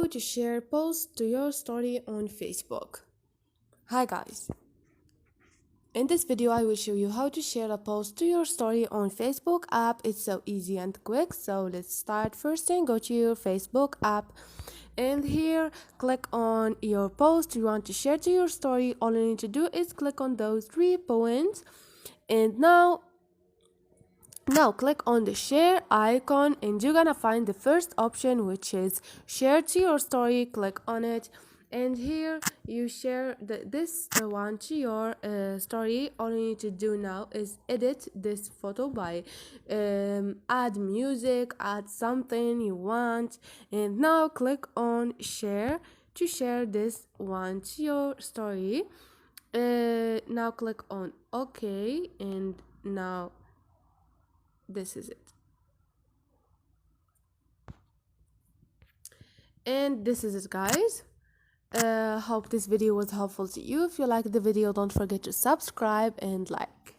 how to share posts to your story on Facebook. Hi guys, in this video I will show you how to share a post to your story on Facebook app. It's so easy and quick, so let's start. First thing, go to your Facebook app and here click on your post you want to share to your story. All you need to do is click on those 3 points and now click on the share icon and you're gonna find the first option, which is share to your story. Click on it and here you share this one to your story. All you need to do now is edit this photo by add music, add something you want, and now click on share to share this one to your story. Now click on OK, and now this is it. And this is it, guys. Hope this video was helpful to you. If you like the video, don't forget to subscribe and like.